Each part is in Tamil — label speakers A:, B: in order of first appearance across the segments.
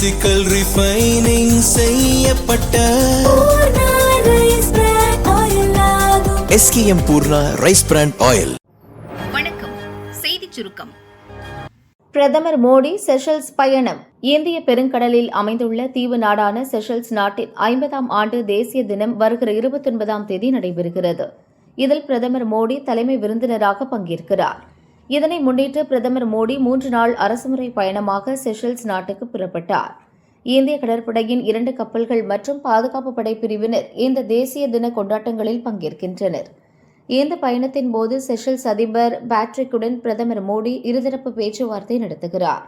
A: பிசிக்கல் ரிஃபைனிங் செய்யப்பட்ட SKM Poorna rice brand oil.
B: வணக்கம். செய்திச் சுருக்கம்.
C: பிரதமர் மோடி செஷல்ஸ் பயணம். இந்திய பெருங்கடலில் அமைந்துள்ள தீவு நாடான செஷல்ஸ் நாட்டின் 50ஆம் ஆண்டு தேசிய தினம் வருகிற 29ஆம் தேதி நடைபெறுகிறது. இதில் பிரதமர் மோடி தலைமை விருந்தினராக பங்கேற்கிறார். இதனை முன்னிட்டு பிரதமர் மோடி 3 நாள் அரசுமுறை பயணமாக செஷல்ஸ் நாட்டுக்கு புறப்பட்டார். இந்திய கடற்படையின் 2 கப்பல்கள் மற்றும் பாதுகாப்பு படை பிரிவினர் இந்த தேசிய தின கொண்டாட்டங்களில் பங்கேற்கின்றனர். இந்த பயணத்தின் போது செஷல்ஸ் அதிபர் பேட்ரிக்குடன் பிரதமர் மோடி இருதரப்பு பேச்சுவார்த்தை நடத்துகிறார்.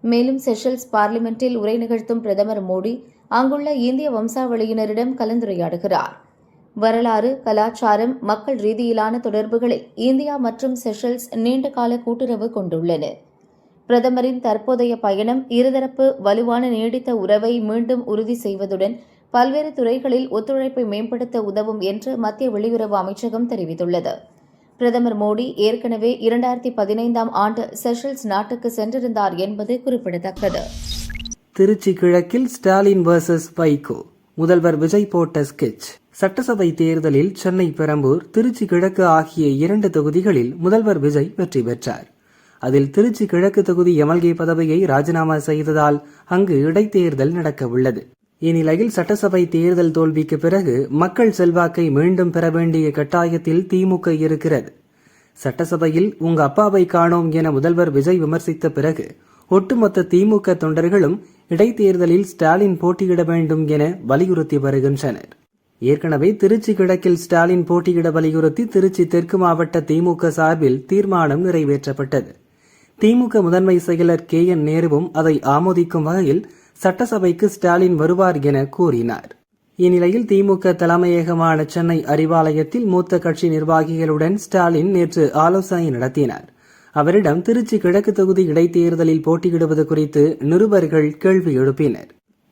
C: மேலும் செஷல்ஸ் பார்லிமெண்டில் உரை நிகழ்த்தும் பிரதமர் மோடி அங்குள்ள இந்திய வம்சாவளியினரிடம் கலந்துரையாடுகிறார். வரலாறு, கலாச்சாரம், மக்கள் ரீதியிலான தொடர்புகளில் இந்தியா மற்றும் செஷல்ஸ் நீண்டகால கூட்டுறவு கொண்டுள்ளன. பிரதமரின் தற்போதைய பயணம் இருதரப்பு வலுவான நீடித்த உறவை மீண்டும் உறுதி செய்வதுடன் பல்வேறு துறைகளில் ஒத்துழைப்பை மேம்படுத்த உதவும் என்று மத்திய வெளியுறவு அமைச்சகம் தெரிவித்துள்ளது. பிரதமர் மோடி ஏற்கனவே 2015ஆம் ஆண்டு செஷல்ஸ் நாட்டுக்கு சென்றிருந்தார் என்பது குறிப்பிடத்தக்கது.
D: திருச்சி கிழக்கில் ஸ்டாலின் வர்சஸ் வைகோ, முதல்வர் விஜய் போட்ட ஸ்கெட்ச். சட்டசபை தேர்தலில் சென்னை, பெரம்பூர், திருச்சி கிழக்கு ஆகிய 2 தொகுதிகளில் முதல்வர் விஜய் வெற்றி பெற்றார். அதில் திருச்சி கிழக்கு தொகுதி எம்எல்ஏ பதவியை ராஜினாமா செய்ததால் அங்கு இடைத்தேர்தல் நடக்க உள்ளது. இந்நிலையில் சட்டசபை தேர்தல் தோல்விக்கு பிறகு மக்கள் செல்வாக்கை மீண்டும் பெற வேண்டிய கட்டாயத்தில் திமுக இருக்கிறது. சட்டசபையில் உங்க அப்பாவை காணோம் என முதல்வர் விஜய் விமர்சித்த பிறகு ஒட்டுமொத்த திமுக தொண்டர்களும் இடைத்தேர்தலில் ஸ்டாலின் போட்டியிட வேண்டும் என வலியுறுத்தி வருகின்றனர். ஏற்கனவே திருச்சி கிழக்கில் ஸ்டாலின் போட்டியிட வலியுறுத்தி திருச்சி தெற்கு மாவட்ட திமுக சார்பில் தீர்மானம் நிறைவேற்றப்பட்டது. திமுக முதன்மை செயலர் KN நேருவும் அதை ஆமோதிக்கும் வகையில் சட்டசபைக்கு ஸ்டாலின் வருவார் என கூறினார். இந்நிலையில் திமுக தலைமையகமான சென்னை அறிவாலயத்தில் மூத்த கட்சி நிர்வாகிகளுடன் ஸ்டாலின் நேற்று ஆலோசனை நடத்தினார். அவரிடம் திருச்சி கிழக்கு தொகுதி இடைத்தேர்தலில் போட்டியிடுவது குறித்து நிருபர்கள் கேள்வி எழுப்பினர்.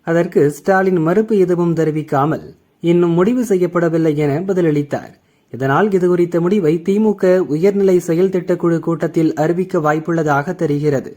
D: அதற்கு ஸ்டாலின் மறுப்பு எதுவும் தெரிவிக்காமல் இன்னும் முடிவு செய்யப்படவில்லை என பதிலளித்தார். இதனால் இதுகுறித்த முடிவை திமுக உயர்நிலை செயல் திட்டக்குழு கூட்டத்தில் அறிவிக்க வாய்ப்புள்ளதாக தெரிகிறது.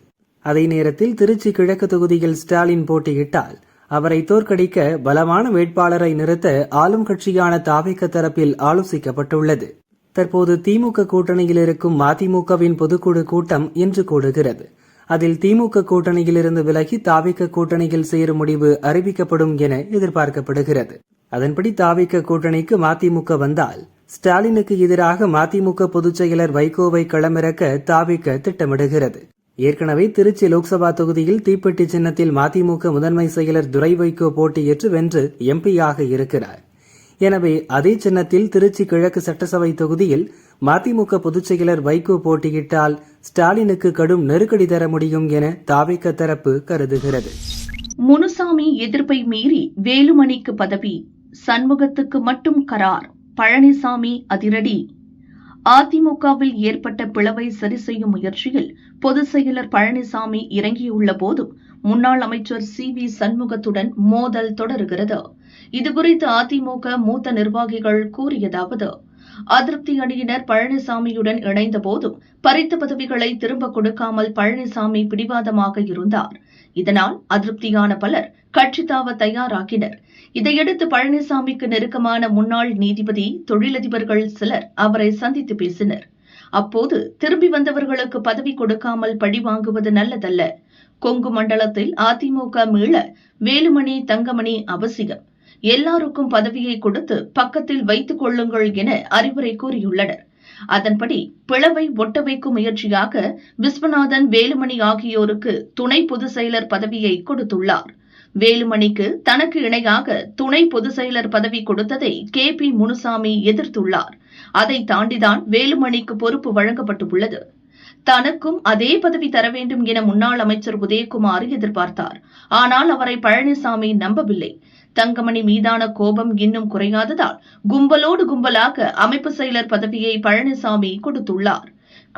D: அதே நேரத்தில் திருச்சி கிழக்கு தொகுதியில் ஸ்டாலின் போட்டியிட்டால் அவரை தோற்கடிக்க பலமான வேட்பாளரை நிறுத்த ஆளும் கட்சியான தாவேக தரப்பில் ஆலோசிக்கப்பட்டுள்ளது. தற்போது திமுக கூட்டணியில் இருக்கும் மதிமுகவின் பொதுக்குழு கூட்டம் இன்று கூடுகிறது. அதில் திமுக கூட்டணியிலிருந்து விலகி தாவேக கூட்டணியில் சேரும் முடிவு அறிவிக்கப்படும் என எதிர்பார்க்கப்படுகிறது. அதன்படி தாவேக கூட்டணிக்கு மதிமுக வந்தால் ஸ்டாலினுக்கு எதிராக மதிமுக பொதுச் செயலர் வைகோவை களமிறக்க தாவேக திட்டமிடுகிறது. ஏற்கனவே திருச்சி லோக்சபா தொகுதியில் தீப்பெட்டி சின்னத்தில் மதிமுக முதன்மை செயலர் துரை வைகோ போட்டியிட்டு வென்று எம்பியாக இருக்கிறார். எனவே அதே சின்னத்தில் திருச்சி கிழக்கு சட்டசபை தொகுதியில் மதிமுக பொதுச் செயலர் வைகோ போட்டியிட்டால் ஸ்டாலினுக்கு கடும் நெருக்கடி தர முடியும் என தாவேக தரப்பு கருதுகிறது.
B: முனுசாமி எதிர்ப்பை மீறி வேலுமணிக்கு பதவி, சண்முகத்துக்கு மட்டும் கரார், பழனிசாமி அதிரடி. அதிமுகவில் ஏற்பட்ட பிளவை சரி செய்யும் முயற்சியில் பொதுச் செயலர் பழனிசாமி இறங்கியுள்ள போதும் முன்னாள் அமைச்சர் CV சண்முகத்துடன் மோதல் தொடருகிறது. இதுகுறித்து அதிமுக மூத்த நிர்வாகிகள் கூறியதாவது: அதிருப்தி அணியினர் பழனிசாமியுடன் இணைந்த போதும் பறித்த பதவிகளை திரும்ப கொடுக்காமல் பழனிசாமி பிடிவாதமாக இருந்தார். இதனால் அதிருப்தியான பலர் கட்சி தாவ தயாராகினர். இதையடுத்து பழனிசாமிக்கு நெருக்கமான முன்னாள் நீதிபதி, தொழிலதிபர்கள் சிலர் அவரை சந்தித்து பேசினர். அப்போது திரும்பி வந்தவர்களுக்கு பதவி கொடுக்காமல் பழி வாங்குவது நல்லதல்ல. கொங்கு மண்டலத்தில் அதிமுக மீள வேலுமணி, தங்கமணி அவசியம். எல்லாருக்கும் பதவியை கொடுத்து பக்கத்தில் வைத்துக் கொள்ளுங்கள் என அறிவுரை கூறியுள்ளனர். அதன்படி பிளவை ஒட்ட வைக்கும் முயற்சியாக விஸ்வநாதன், வேலுமணி ஆகியோருக்கு துணை பொதுச் செயலர் பதவியை கொடுத்துள்ளார். வேலுமணிக்கு தனக்கு இணையாக துணை பொதுச் செயலர் பதவி கொடுத்ததை KP முனுசாமி எதிர்த்துள்ளார். அதை தாண்டிதான் வேலுமணிக்கு பொறுப்பு வழங்கப்பட்டுள்ளது. தனக்கும் அதே பதவி தர வேண்டும் என முன்னாள் அமைச்சர் உதயகுமார் எதிர்பார்த்தார். ஆனால் அவரை பழனிசாமி நம்பவில்லை. தங்கமணி மீதான கோபம் இன்னும் குறையாததால் கும்பலோடு கும்பலாக அமைப்பு செயலர் பதவியை பழனிசாமி கொடுத்துள்ளார்.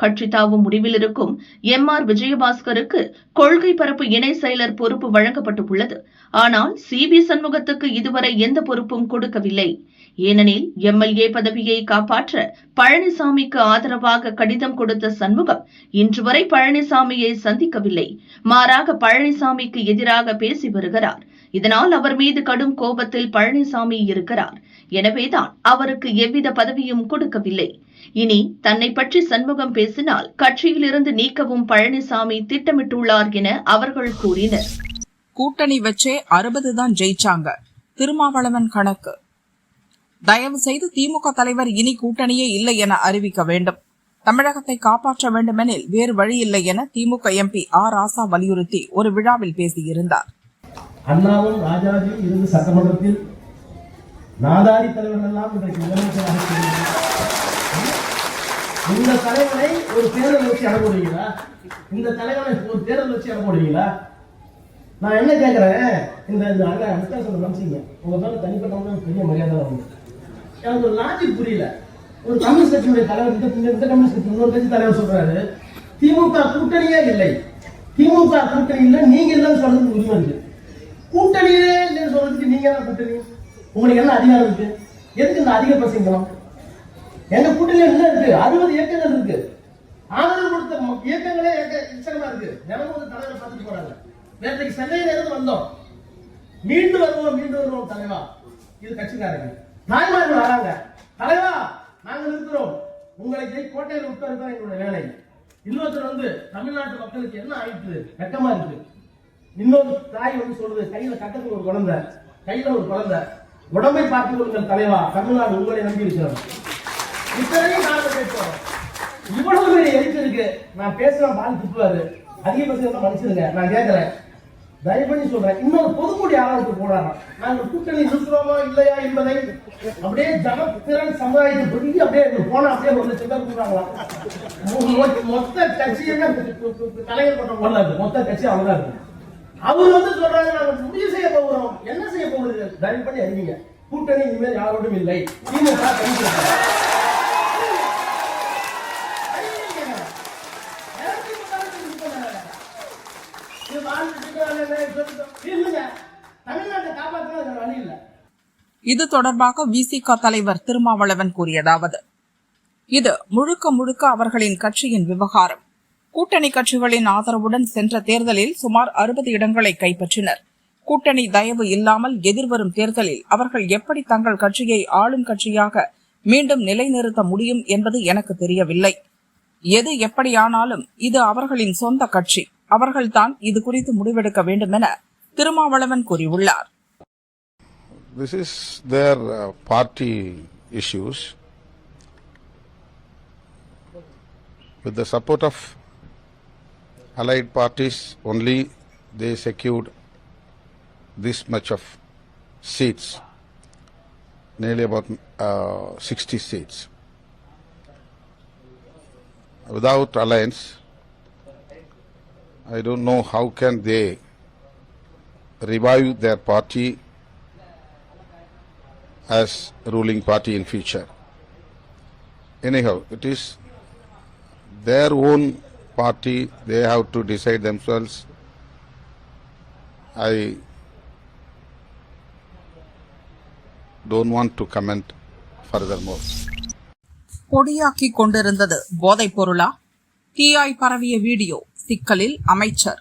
B: கட்சி தாவும் முடிவில் இருக்கும் MR விஜயபாஸ்கருக்கு கொள்கை பரப்பு இணை செயலர் பொறுப்பு வழங்கப்பட்டுள்ளது. ஆனால் CV சண்முகத்துக்கு இதுவரை எந்த பொறுப்பும் கொடுக்கவில்லை. ஏனெனில் எம்எல்ஏ பதவியை காப்பாற்ற பழனிசாமிக்கு ஆதரவாக கடிதம் கொடுத்த சண்முகம் இன்று வரை பழனிசாமியை சந்திக்கவில்லை. மாறாக பழனிசாமிக்கு எதிராக பேசி வருகிறார். இதனால் அவர் மீது கடும் கோபத்தில் பழனிசாமி இருக்கிறார். எனவேதான் அவருக்கு எவ்வித பதவியும் கொடுக்கவில்லை. இனி தன்னை பற்றி சண்முகம் பேசினால் கட்சியிலிருந்து நீக்கவும் பழனிசாமி திட்டமிட்டுள்ளார் என அவர்கள் கூறினர்.
E: கூட்டணி வச்சே 60 தான் ஜெயிச்சாங்க. திருமாவளவன் கணக்கு. தயவு செய்து திமுக தலைவர் இனி கூட்டணியே இல்லை என அறிவிக்க வேண்டும். தமிழகத்தை காப்பாற்ற வேண்டுமெனில் வேறு வழியில்லை என திமுக எம்பி ஆர் ராசா வலியுறுத்தி ஒரு விழாவில் பேசியிருந்தார்.
F: அண்ணாவும் ராஜாஜியும் இருந்து சட்டமன்றத்தில் நாதாரி தலைவர்கள் எல்லாம் இன்றைக்கு முதலமைச்சராக இந்த தலைவனை ஒரு தேர்தல் வச்சு அனுப்புறீங்களா? இந்த தலைவனை ஒரு தேர்தல் வச்சு அனுப்புறீங்களா? நான் என்ன கேட்கிறேன், இந்த வித்தியாசம் நினைச்சீங்க உங்க மேல தனிப்பட்ட பெரிய மரியாதை வந்து எனக்கு ஒரு லாஜிக் புரியல. ஒரு கம்யூனிஸ்ட் கட்சியுடைய தலைவர் இந்த கம்யூனிஸ்ட் கட்சி இன்னொரு கட்சி தலைவர் சொல்றாரு திமுக கூட்டணியே இல்லை, திமுக கூட்டணி இல்லை, நீங்க இல்லைன்னு சொல்றதுக்கு உரிமை இருக்கு. கூட்டணியே இல்லைன்னு சொல்றதுக்கு நீங்க தான் கூட்டணி, உங்களுக்கு என்ன அதிகாரம் இருக்கு? எதுக்கு இந்த அதிக பிரசங்கம்? எங்க கூட்டணியில என்ன இருக்கு? 60 இயக்கங்கள் இருக்கு. ஆதரவு கொடுத்த இயக்கங்களே இச்சகமா இருக்கு. தினமும் வந்து தலைவரை பார்த்துட்டு போறாங்க. நேற்றைக்கு சென்னையில இருந்து வந்தோம், மீண்டும் வருவோம் தலைவா. இது கட்சிக்காரங்க நாய்மார்கள் வராங்க, தலைவா நாங்கள் இருக்கிறோம், உங்களை கோட்டையில் விட்டு எங்களுடைய வேலை. இன்னொருத்தர் வந்து தமிழ்நாட்டு மக்களுக்கு என்ன ஆயிற்று, வெக்கமா இருக்கு. இன்னொரு தாய் வந்து சொல்றது, கையில கட்டத்துக்கு ஒரு குழந்தை, கையில ஒரு குழந்தை, உடம்பை பார்த்துக் கொள்ளுங்கள் தலைவா, தமிழ்நாடு உங்களை நம்பி இருக்கிறோம். இத்தனையும் நாங்கள் பேசுவோம். இவ்வளவு பெரிய எழுத்து இருக்கு. நான் பேசுறேன், பால் திட்டுவாரு, அதிகபட்சம் மன்னிச்சிருங்க. நான் கேட்கிறேன், தயவு பண்ணி சொல்றேன், இன்னொரு பொதுக்கூடி ஆளாவுக்கு போறாங்க. நாங்கள் கூட்டணி இருக்கிறோமா இல்லையா என்பதை அப்படியே ஜனத்திறன் சமுதாயத்தை சொல்லி அப்படியே போனா அப்படியே 1 லட்சம் பேர் கூடுறாங்களாம். மொத்த கட்சியுமே கலைஞர் பண்ற போல இருக்கு. மொத்த கட்சி அவங்க இருக்கு. அவர் வந்து சொல்றாங்க, நாங்கள் முடிவு செய்ய போகிறோம். என்ன செய்ய போகுது? தயவு பண்ணி அறிவிங்க, கூட்டணி இனிமேல் யாரோடும் இல்லை. திமுக
E: இது தொடர்பாக விசிக தலைவர் திருமாவளவன் கூறியதாவது: இது முழுக்க முழுக்க அவர்களின் கட்சியின் விவகாரம். கூட்டணி கட்சிகளின் ஆதரவுடன் சென்ற தேர்தலில் சுமார் 60 இடங்களை கைப்பற்றினர். கூட்டணி தயவு இல்லாமல் எதிர்வரும் தேர்தலில் அவர்கள் எப்படி தங்கள் கட்சியை ஆளும் கட்சியாக மீண்டும் நிலைநிறுத்த முடியும் என்பது எனக்கு தெரியவில்லை. எது எப்படியானாலும் இது அவர்களின் சொந்த கட்சி, அவர்கள்தான் இது குறித்து முடிவெடுக்க வேண்டும் என திருமாவளவன் கூறியுள்ளார்.
G: This is their party issues. With the support of allied parties only, they secured this much of seats, nearly about 60 seats. Without alliance, I don't know how can they revive their party as ruling party in future. Anyhow, it is their own party, they have to decide themselves. I don't want to comment furthermore.
E: பொடியாக்கி கொண்டிருந்தது போதைப் பொருளா? தீயாய் பரவிய வீடியோ சிக்கலில் அமைச்சர்.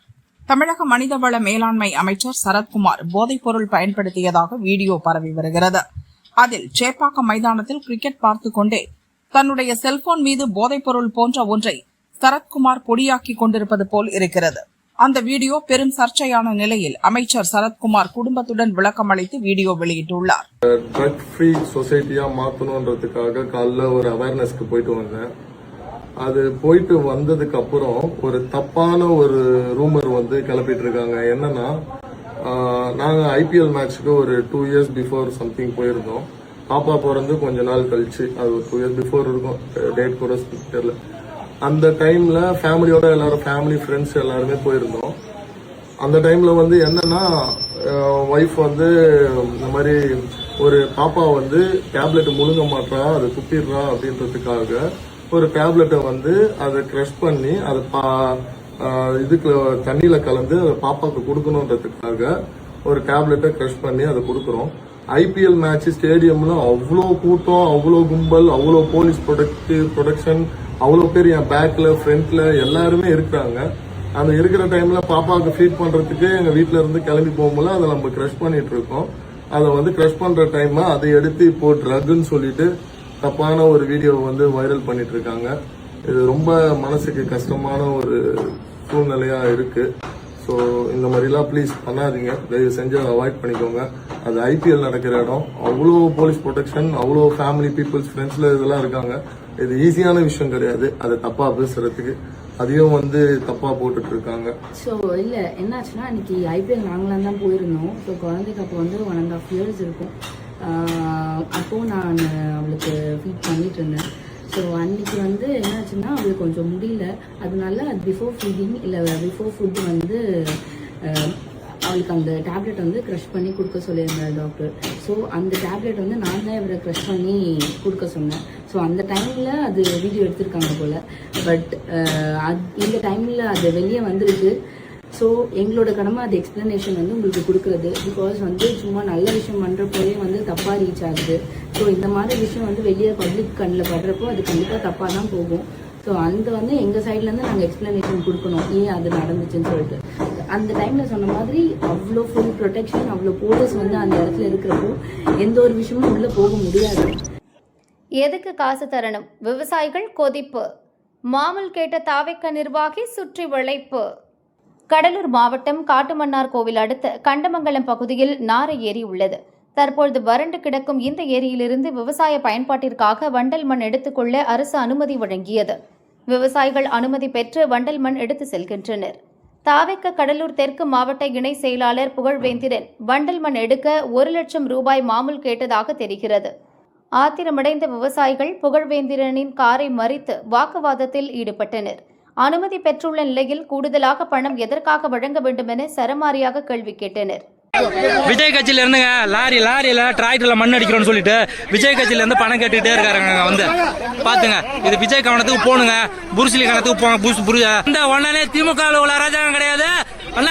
E: தமிழக மனிதவள மேலாண்மை அமைச்சர் சரத்குமார் போதைப் பொருள் பயன்படுத்தியதாக வீடியோ பரவி வருகிறது. அதில் சேப்பாக்கம் மைதானத்தில் கிரிக்கெட் பார்த்துக் கொண்டே தன்னுடைய செல்போன் மீது போதைப் பொருள் போன்ற ஒன்றை சரத்குமார் பொடியாக்கி கொண்டிருப்பது போல் இருக்கிறது. அந்த வீடியோ பெரும் சர்ச்சையான நிலையில் அமைச்சர் சரத்குமார் குடும்பத்துடன் விளக்கம் அளித்து வீடியோ வெளியிட்டுள்ளார்.
H: ட்ரக் ஃப்ரீ சொசைட்டியா மாத்தணும்ன்றதுக்காக காலைல ஒரு அவேர்னஸ்க்கு போயிட்டு வந்தேன். அது போயிட்டு வந்ததுக்கு அப்புறம் ஒரு தப்பான ஒரு ரூமர் வந்து கிளப்பிட்டு இருக்காங்க. என்னன்னா, நாங்க ஐபிஎல் மேட்ச்க்கு ஒரு 2 years பிஃபோர் சம்திங் போயிருந்தோம். பாப்பா பிறந்து கொஞ்ச நாள் கழிச்சு, அது ஒரு 2 years பிஃபோர் இருக்கும், டேட் கூட தெரியல. அந்த டைம்ல ஃபேமிலியோட எல்லாரும், ஃபேமிலி ஃப்ரெண்ட்ஸ் எல்லாருமே போயிருந்தோம். அந்த டைம்ல வந்து என்னன்னா, ஒய்ஃப் வந்து இந்த மாதிரி ஒரு பாப்பா வந்து டேப்லெட் முழுங்க மாட்டா, அதை துப்பிடுறா அப்படின்றதுக்காக ஒரு டேப்லெட்டை வந்து அதை கிரஷ் பண்ணி அதை இதுக்கு தண்ணியில கலந்து அதை பாப்பாக்கு கொடுக்கணுன்றதுக்காக ஒரு டேப்லெட்டை கிரஷ் பண்ணி அதை கொடுக்குறோம். IPL மேட்ச் ஸ்டேடியம்ல அவ்வளோ கூட்டம், அவ்வளோ கும்பல், அவ்வளோ போலீஸ் ப்ரொடக்ஷன், அவ்வளோ பேர் என் பேக்ல ஃப்ரண்ட்ல எல்லாருமே இருக்கிறாங்க. அந்த இருக்கிற டைம்ல பாப்பாவுக்கு ஃபீட் பண்றதுக்கு எங்க வீட்டுல இருந்து கிளம்பி போகும்போது அதை நம்ம கிரஷ் பண்ணிட்டு இருக்கோம். அதை கிரஷ் பண்ற டைம் அதை எடுத்து இப்போ ட்ரக்னு சொல்லிட்டு தப்பான ஒரு வீடியோ வைரல் பண்ணிட்டு இருக்காங்க. இது ரொம்ப மனசுக்கு கஷ்டமான ஒரு சூழ்நிலையா இருக்கு. ஸோ இந்த மாதிரிலாம் ப்ளீஸ் பண்ணாதீங்க, தயவு செஞ்சு அதை அவாய்ட் பண்ணிக்கோங்க. அது IPL நடக்கிற இடம், அவ்வளோ போலீஸ் ப்ரொடெக்ஷன், அவ்வளோ ஃபேமிலி பீப்புள்ஸ் ஃப்ரெண்ட்ஸ்ல இதெல்லாம் இருக்காங்க. இது ஈஸியான விஷயம் கிடையாது அதை தப்பா பேசுறதுக்கு. அதையும் தப்பா போட்டுட்டு இருக்காங்க.
I: ஸோ இல்லை என்னாச்சுன்னா இன்னைக்கு IPL நாங்களாம் தான் போயிருந்தோம். ஸோ குழந்தைக்கு அப்போ 1.5 years இருக்கும். அப்போது நான் அவளுக்கு ஃபீட் பண்ணிட்டு இருந்தேன். ஸோ அன்னைக்கு என்னாச்சுன்னா அவளுக்கு கொஞ்சம் முடியல. அதனால அது பிஃபோர் ஃபீடிங் இல்லை பிஃபோர் ஃபுட் அவளுக்கு அந்த டேப்லெட் க்ரஷ் பண்ணி கொடுக்க சொல்லியிருந்தார் டாக்டர். ஸோ அந்த டேப்லெட் நான் தான் இவரை க்ரஷ் பண்ணி கொடுக்க சொன்னேன். ஸோ அந்த டைமில் அது வீடியோ எடுத்திருக்காங்க போல். பட் இந்த டைமில் அது வெளியே வந்திருக்கு. ஸோ எங்களோட கடமை அது எக்ஸ்பிளனேஷன் உங்களுக்கு கொடுக்குறது. பிகாஸ் சும்மா நல்ல விஷயம் பண்ணுறப்போயே தப்பாக ரீச் ஆகுது. ஸோ இந்த மாதிரி விஷயம் வெளியே பப்ளிக் கண்ணில் படுறப்போ அது கண்டிப்பாக தப்பாக தான் போகும். ஸோ அந்த எங்கள் சைட்லேருந்து நாங்கள் எக்ஸ்பிளனேஷன் கொடுக்கணும் ஏன் அது நடந்துச்சுன்னு சொல்லிட்டு. அந்த டைமில் சொன்ன மாதிரி அவ்வளோ ஃபுல் ப்ரொடெக்ஷன், அவ்வளோ போலீஸ் அந்த இடத்துல இருக்கிறப்போ எந்த ஒரு விஷயமும் உள்ளே போக முடியாது.
C: எதுக்கு காசு தரணும்? விவசாயிகள் கொதிப்பு. மாமூல் கேட்ட தாவேக்க நிர்வாகி சுற்றி வளைப்பு. கடலூர் மாவட்டம் காட்டுமன்னார் கோவில் அடுத்த கண்டமங்கலம் பகுதியில் நாரை ஏரி உள்ளது. தற்பொழுது வறண்டு கிடக்கும் இந்த ஏரியிலிருந்து விவசாய பயன்பாட்டிற்காக வண்டல் மண் எடுத்துக்கொள்ள அரசு அனுமதி வழங்கியது. விவசாயிகள் அனுமதி பெற்று வண்டல் மண் எடுத்து செல்கின்றனர். தாவேக்க கடலூர் தெற்கு மாவட்ட இணை செயலாளர் புகழ்வேந்திரன் வண்டல் மண் எடுக்க 1 லட்சம் ரூபாய் மாமூல் கேட்டதாக தெரிகிறது. ஆத்திரமடைந்த விவசாயிகள் புகழ்வேந்திரனின் காரை மறித்து வாக்குவாதத்தில் ஈடுபட்டனர். அனுமதி பெற்றுள்ள நிலையில் கூடுதலாக பணம் எதற்காக வழங்க வேண்டும் என சரமாரியாக கேள்வி கேட்டனர்.
J: விஜய் கட்சியில இருந்துங்க லாரியில டிராக்டர்ல மண் அடிக்கிறோம்னு சொல்லிட்டு விஜய் கட்சியில இருந்து பணம் கேட்டுக்கிட்டே இருக்காங்க. பாத்துங்க, இது விஜய் கவனத்துக்கு போனுங்க, புருசிலி கவனத்துக்கு போங்க. இந்த உடனே திமுக ராஜாங்கம் கிடையாது,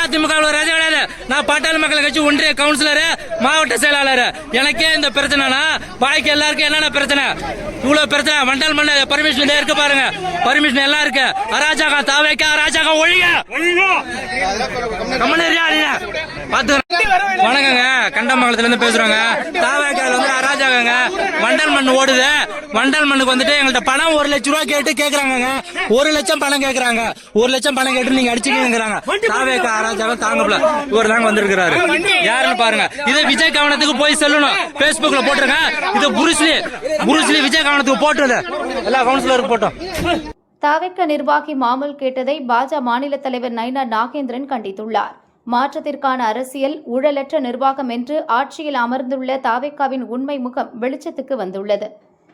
J: அதிமுக ராஜா கிடையாது. நான் பாட்டாளி மக்கள் கட்சி ஒன்றிய கவுன்சிலர், மாவட்ட செயலாளர். எனக்கே இந்த பிரச்சனைனா பாய்க்கு எல்லாருக்கும் என்னென்ன பிரச்சனை, இவ்வளவு பிரச்சனை. வண்டல் மண் பர்மிஷன் இருக்கு பாருங்க, பர்மிஷன் எல்லாம் இருக்கு. அராஜகம் தாவேக்க, அராஜகம் ஒழிக. வணக்கங்க, கண்டமங்கலத்துல இருந்து பேசுறாங்க. தாவேக்கால அராஜகங்க, வண்டல் மண் ஓடுது. வண்டல் மண்ணுக்கு எங்கள்கிட்ட பணம் 1 லட்சம் ரூபாய் கேட்டு கேக்குறாங்க. 1 லட்சம் பணம் கேக்குறாங்க. 1 லட்சம் பணம் கேட்டு நீங்க அடிச்சுக்கிறாங்க. தாவேக்கா அராஜகம் தாங்கல. இவர் தாங்க வந்திருக்கிறாரு, யாருன்னு பாருங்க. இதை விஜய் கவனத்துக்கு போய் சொல்லணும், பேஸ்புக்ல போட்டுருங்க. இது புருஸ்லி விஜய் கவனத்துக்கு போட்டுருது, எல்லா கவுன்சிலருக்கு போட்டோம்.
C: தாவேக்க நிர்வாகி மாமூல் கேட்டதை பாஜக மாநில தலைவர் நைனா நாகேந்திரன் கண்டித்துள்ளார். மாற்றத்திற்கான அரசியல், ஊழலற்ற நிர்வாகம் என்று ஆட்சியில் அமர்ந்துள்ள தாவேக்காவின் உண்மை முகம் வெளிச்சத்துக்கு வந்துள்ளது.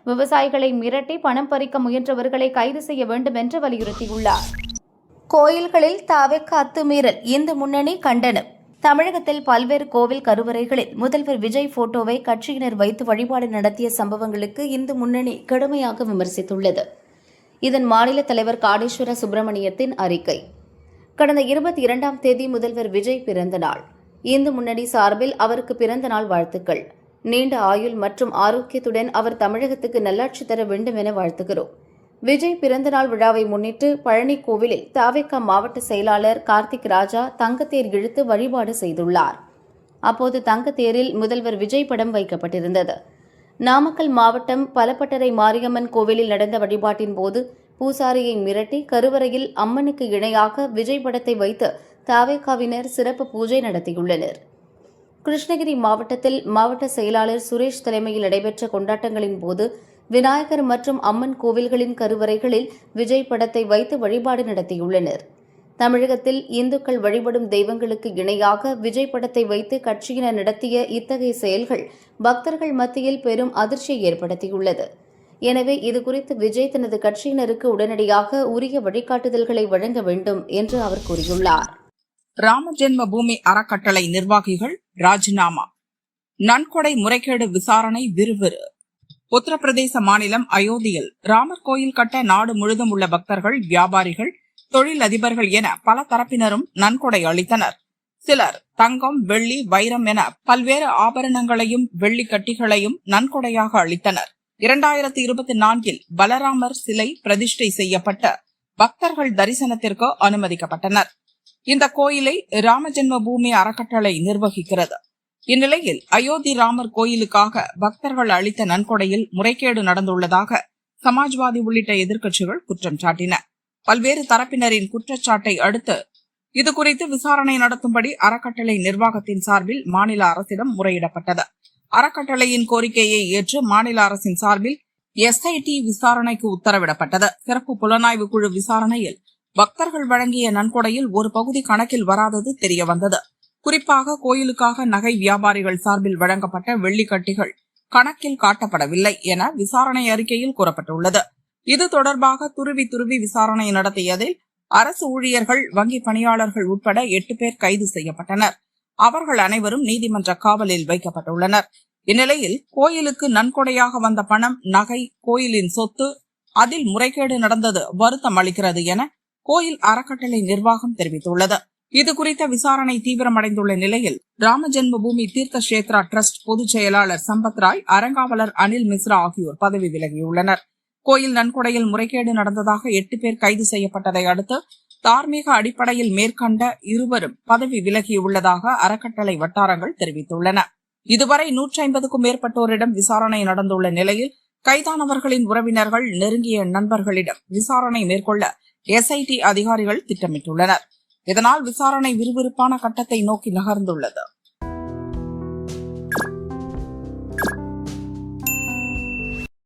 C: விவசாயிகளை மிரட்டி பணம் பறிக்க முயன்றவர்களை கைது செய்ய வேண்டும் என்று வலியுறுத்தியுள்ளார். கோயில்களில் தாவேக்கா அத்துமீறல், இந்து முன்னணி கண்டனம். தமிழகத்தில் பல்வேறு கோவில் கருவறைகளில் முதல்வர் விஜய் போட்டோவை கட்சியினர் வைத்து வழிபாடு நடத்திய சம்பவங்களுக்கு இந்து முன்னணி கடுமையாக விமர்சித்துள்ளது. இதன் மாநில தலைவர் காடேஸ்வர சுப்பிரமணியத்தின் அறிக்கை. கடந்த 22ஆம் தேதி முதல்வர் விஜய் பிறந்த நாள். இந்து முன்னணி சார்பில் அவருக்கு பிறந்த நாள் வாழ்த்துக்கள். நீண்ட ஆயுள் மற்றும் ஆரோக்கியத்துடன் அவர் தமிழகத்துக்கு நல்லாட்சி தர வேண்டும் என வாழ்த்துகிறோம். விஜய் பிறந்தநாள் விழாவை முன்னிட்டு பழனி கோவிலில் தாவேக்கா மாவட்ட செயலாளர் கார்த்திக் ராஜா தங்கத்தேர் இழுத்து வழிபாடு செய்துள்ளார். அப்போது தங்கத்தேரில் முதல்வர் விஜய் படம் வைக்கப்பட்டிருந்தது. நாமக்கல் மாவட்டம் பலப்பட்டறை மாரியம்மன் கோவிலில் நடந்த வழிபாட்டின் போது பூசாரியை மிரட்டி கருவறையில் அம்மனுக்கு இணையாக விஜய் படத்தை வைத்து தாவேக்காவினர் சிறப்பு பூஜை நடத்தியுள்ளனர். கிருஷ்ணகிரி மாவட்டத்தில் மாவட்ட செயலாளர் சுரேஷ் தலைமையில் நடைபெற்ற கொண்டாட்டங்களின் போது விநாயகர் மற்றும் அம்மன் கோவில்களின் கருவறைகளில் விஜய் படத்தை வைத்து வழிபாடு நடத்தியுள்ளனர். தமிழகத்தில் இந்துக்கள் வழிபடும் தெய்வங்களுக்கு இணையாக விஜய் படத்தை வைத்து கட்சியினர் நடத்திய இத்தகைய செயல்கள் பக்தர்கள் மத்தியில் பெரும் அதிர்ச்சியை ஏற்படுத்தியுள்ளது. எனவே இதுகுறித்து விஜய் தனது கட்சியினருக்கு உடனடியாக உரிய வழிகாட்டுதல்களை வழங்க வேண்டும் என்று அவர் கூறியுள்ளார்.
E: ராம ஜென்ம பூமி அறக்கட்டளை நிர்வாகிகள் ராஜினாமா. நன்கொடை முறைகேடு விசாரணை விறுவிறு. உத்தரப்பிரதேச மாநிலம் அயோத்தியில் ராமர் கோயில் கட்ட நாடு முழுதும் உள்ள பக்தர்கள், வியாபாரிகள், தொழில் அதிபர்கள் என பல தரப்பினரும் நன்கொடை அளித்தனர். சிலர் தங்கம், வெள்ளி, வைரம் என பல்வேறு ஆபரணங்களையும் வெள்ளி கட்டிகளையும் நன்கொடையாக அளித்தனர். 2024 பலராமர் சிலை பிரதிஷ்டை செய்யப்பட்ட பக்தர்கள் தரிசனத்திற்கு அனுமதிக்கப்பட்டனர். இந்த கோயிலை ராமஜென்ம பூமி அறக்கட்டளை நிர்வகிக்கிறது. இந்நிலையில் அயோத்தி ராமர் கோயிலுக்காக பக்தர்கள் அளித்த நன்கொடையில் முறைகேடு நடந்துள்ளதாக சமாஜ்வாதி உள்ளிட்ட எதிர்க்கட்சிகள் குற்றம் சாட்டின. பல்வேறு தரப்பினரின் குற்றச்சாட்டை அடுத்து இதுகுறித்து விசாரணை நடத்தும்படி அறக்கட்டளை நிர்வாகத்தின் சார்பில் மாநில அரசிடம் முறையிடப்பட்டது. அறக்கட்டளையின் கோரிக்கையை ஏற்று மாநில அரசின் சார்பில் SIT விசாரணைக்கு உத்தரவிடப்பட்டது. சிறப்பு புலனாய்வு குழு விசாரணையில் பக்தர்கள் வழங்கிய நன்கொடையில் ஒரு பகுதி கணக்கில் வராதது தெரியவந்தது. குறிப்பாக கோயிலுக்காக நகை வியாபாரிகள் சார்பில் வழங்கப்பட்ட வெள்ளிக்கட்டிகள் கணக்கில் காட்டப்படவில்லை என விசாரணை அறிக்கையில் கூறப்பட்டுள்ளது. இது தொடர்பாக துருவி விசாரணை நடத்தியதில் அரசு ஊழியர்கள், வங்கி பணியாளர்கள் உட்பட 8 பேர் கைது செய்யப்பட்டனர். அவர்கள் அனைவரும் நீதிமன்ற காவலில் வைக்கப்பட்டுள்ளனர். இந்நிலையில் கோயிலுக்கு நன்கொடையாக வந்த பணம், நகை, கோயிலின் சொத்து, அதில் முறைகேடு நடந்தது வருத்தம் அளிக்கிறது என கோயில் அறக்கட்டளை நிர்வாகம் தெரிவித்துள்ளது. இதுகுறித்த விசாரணை தீவிரமடைந்துள்ள நிலையில் ராமஜென்ம பூமி தீர்த்த கஷேத்ரா டிரஸ்ட் பொதுச் செயலாளர் சம்பத் ராய், அறங்காவலர் அனில் மிஸ்ரா ஆகியோர் பதவி விலகியுள்ளனர். கோயில் நன்கொடையில் முறைகேடு நடந்ததாக 8 பேர் கைது செய்யப்பட்டதை அடுத்து தார்மீக அடிப்படையில் மேற்கண்ட இருவரும் பதவி விலகியுள்ளதாக அறக்கட்டளை வட்டாரங்கள் தெரிவித்துள்ளன. இதுவரை 150க்கும் மேற்பட்டோரிடம் விசாரணை நடந்துள்ள நிலையில் கைதானவர்களின் உறவினர்கள், நெருங்கிய நண்பர்களிடம் விசாரணை மேற்கொள்ள SIT அதிகாரிகள் திட்டமிட்டுள்ளனர். இதனால் விசாரணை விறுவிறுப்பான கட்டத்தை நோக்கி நகர்ந்துள்ளது.